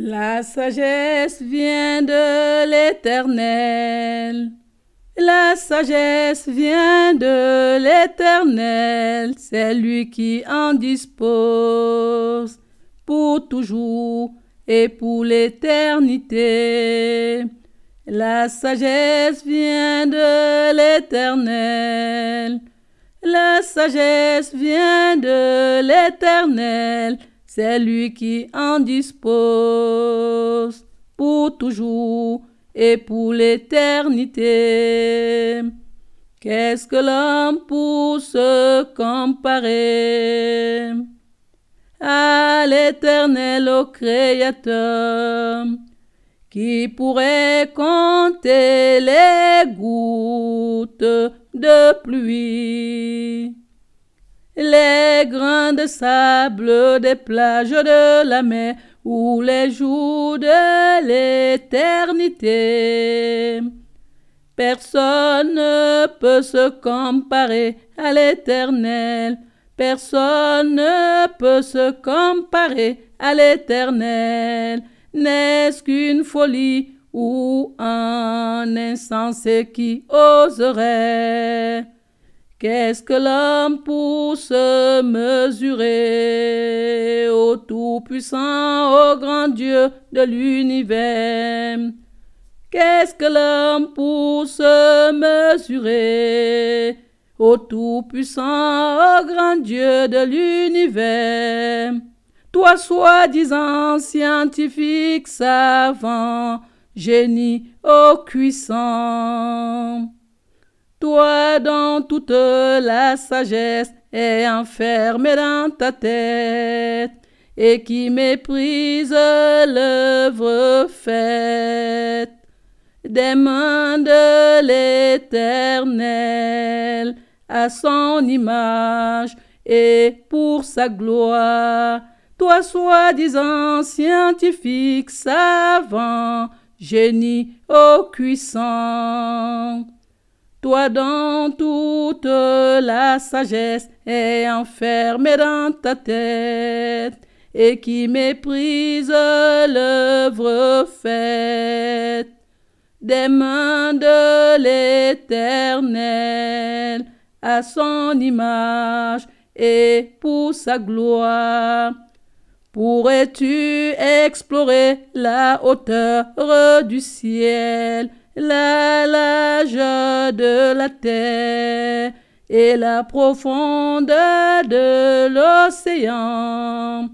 La sagesse vient de l'Éternel. La sagesse vient de l'Éternel. C'est lui qui en dispose pour toujours et pour l'éternité. La sagesse vient de l'Éternel. La sagesse vient de l'Éternel. C'est lui qui en dispose pour toujours et pour l'éternité. Qu'est-ce que l'homme pour se comparer à l'Éternel, au Créateur, qui pourrait compter les gouttes de pluie, les grains de sable des plages de la mer ou les jours de l'éternité. Personne ne peut se comparer à l'Éternel. Personne ne peut se comparer à l'Éternel. N'est-ce qu'une folie ou un insensé qui oserait? Qu'est-ce que l'homme pour se mesurer au Tout-Puissant, au grand Dieu de l'univers? Qu'est-ce que l'homme pour se mesurer au Tout-Puissant, au grand Dieu de l'univers? Toi, soi-disant scientifique, savant, génie, puissant. Toi dont toute la sagesse est enfermée dans ta tête et qui méprise l'œuvre faite des mains de l'Éternel à son image et pour sa gloire. Toi, soi-disant scientifique, savant, génie, puissant. Toi dont toute la sagesse est enfermée dans ta tête et qui méprise l'œuvre faite des mains de l'Éternel à son image et pour sa gloire. Pourrais-tu explorer la hauteur du ciel, la largeur de la terre et la profondeur de l'océan?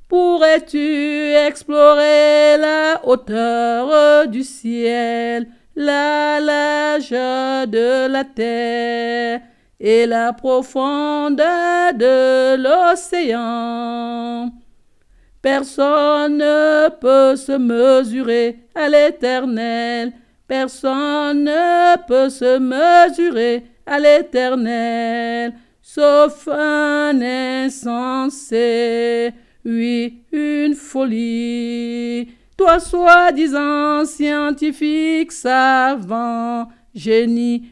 Pourrais-tu explorer la hauteur du ciel, la largeur de la terre et la profondeur de l'océan? Personne ne peut se mesurer à l'Éternel. Personne ne peut se mesurer à l'Éternel, sauf un insensé, oui, une folie. Toi, soi-disant scientifique, savant, génie,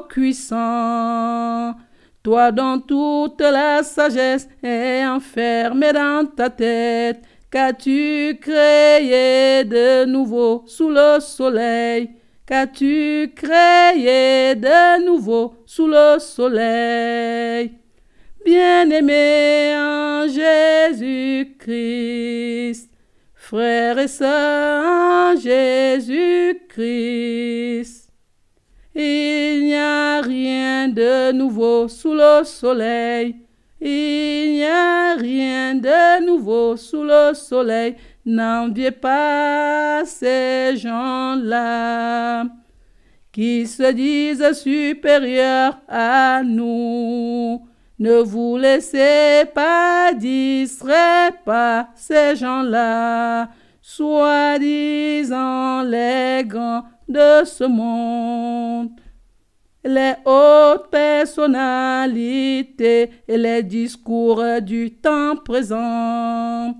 puissant. Toi dont toute la sagesse est enfermée dans ta tête, qu'as-tu créé de nouveau sous le soleil? Qu'as-tu créé de nouveau sous le soleil? Bien-aimés en Jésus-Christ, frères et sœurs en Jésus-Christ, il n'y a rien de nouveau sous le soleil. Il n'y a rien de nouveau sous le soleil. N'enviez pas ces gens-là qui se disent supérieurs à nous. Ne vous laissez pas distraire par ces gens-là, soi-disant les grands de ce monde. Les hautes personnalités et les discours du temps présent,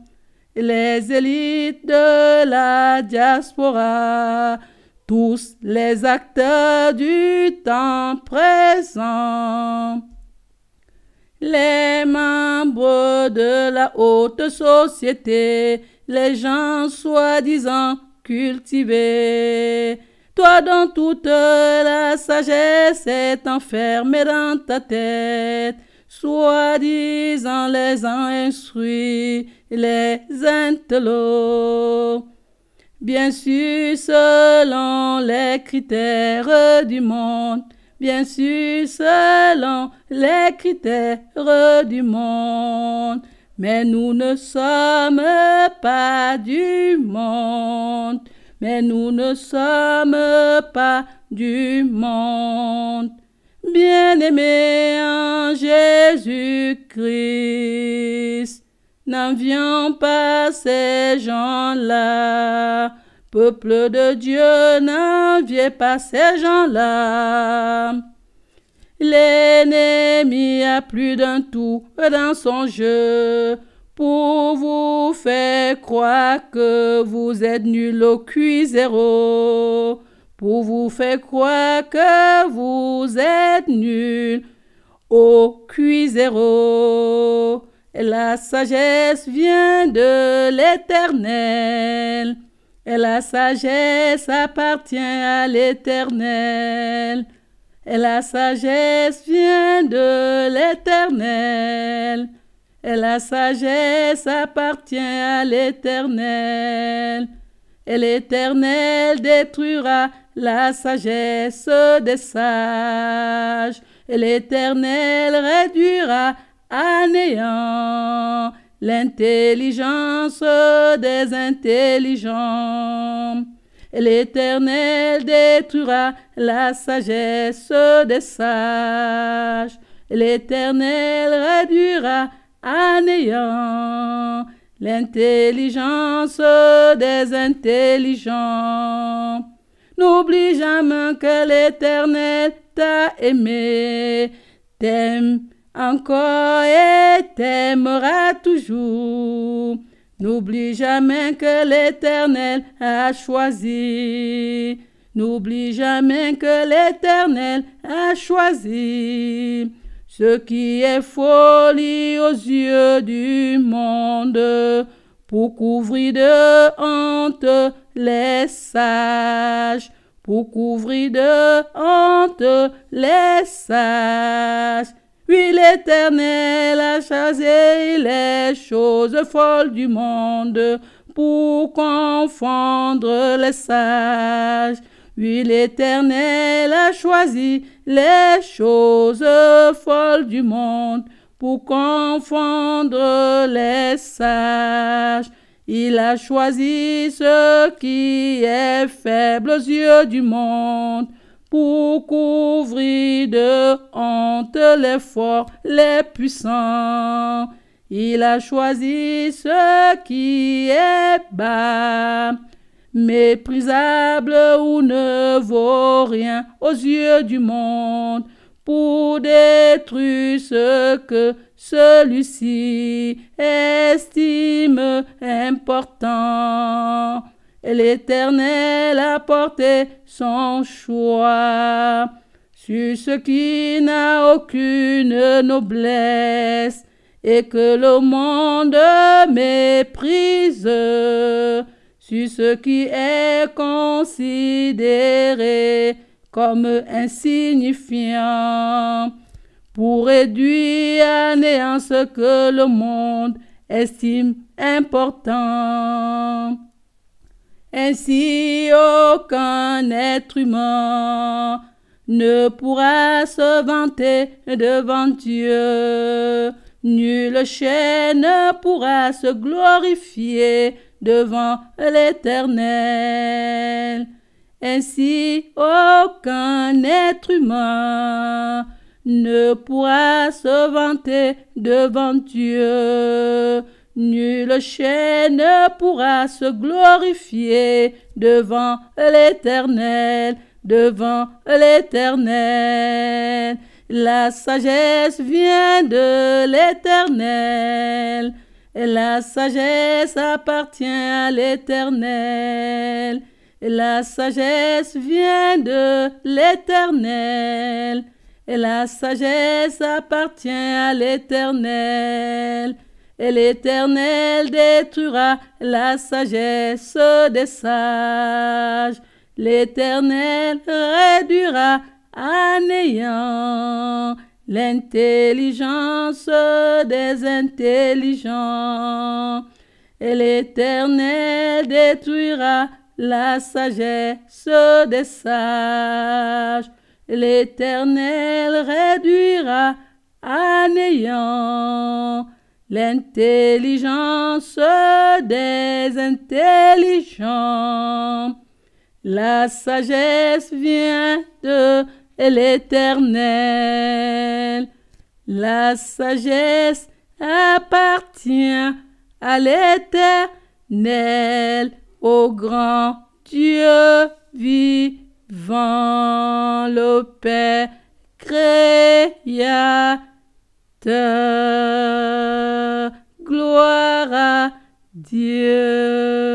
les élites de la diaspora, tous les acteurs du temps présent, les membres de la haute société, les gens soi-disant cultivés. Toi dont toute la sagesse est enfermée dans ta tête, soi-disant les instruits, les intellos. Bien sûr, selon les critères du monde, bien sûr, selon les critères du monde. Mais nous ne sommes pas du monde. Mais nous ne sommes pas du monde. Bien-aimés en Jésus-Christ, n'envions pas ces gens-là. Peuple de Dieu, n'enviez pas ces gens-là. L'ennemi a plus d'un tour dans son jeu pour vous faire croire que vous êtes nul au cuisero, pour vous faire croire que vous êtes nul au cuisero. Et la sagesse vient de l'Éternel, et la sagesse appartient à l'Éternel. Et la sagesse vient de l'Éternel, et la sagesse appartient à l'Éternel. Et l'Éternel détruira la sagesse des sages, et l'Éternel réduira à néant l'intelligence des intelligents. Et l'Éternel détruira la sagesse des sages, et l'Éternel réduira à néant l'intelligence des intelligents. N'oublie jamais que l'Éternel t'a aimé, t'aime encore et t'aimera toujours. N'oublie jamais que l'Éternel a choisi. N'oublie jamais que l'Éternel a choisi ce qui est folie aux yeux du monde, pour couvrir de honte les sages, pour couvrir de honte les sages. Oui, l'Éternel a choisi les choses folles du monde pour confondre les sages. Oui, l'Éternel a choisi les choses folles du monde pour confondre les sages. Il a choisi ce qui est faible aux yeux du monde pour couvrir de honte les forts, les puissants. Il a choisi ce qui est bas, méprisable ou ne vaut rien aux yeux du monde, pour détruire ce que celui-ci estime important. Et l'Éternel a porté son choix sur ce qui n'a aucune noblesse et que le monde méprise, sur ce qui est considéré comme insignifiant, pour réduire à néant ce que le monde estime important. Ainsi, aucun être humain ne pourra se vanter devant Dieu. Nulle chair ne pourra se glorifier devant l'Éternel. Ainsi, aucun être humain ne pourra se vanter devant Dieu. Nulle chair ne pourra se glorifier devant l'Éternel, devant l'Éternel. La sagesse vient de l'Éternel, et la sagesse appartient à l'Éternel. Et la sagesse vient de l'Éternel, et la sagesse appartient à l'Éternel. et l'Éternel détruira la sagesse des sages. L'Éternel réduira à néant l'intelligence des intelligents, et l'Éternel détruira la sagesse des sages. L'Éternel réduira à néant l'intelligence des intelligents. La sagesse vient de l'Éternel. La sagesse appartient à l'Éternel, au grand Dieu vivant, le Père créateur. Gloire à Dieu.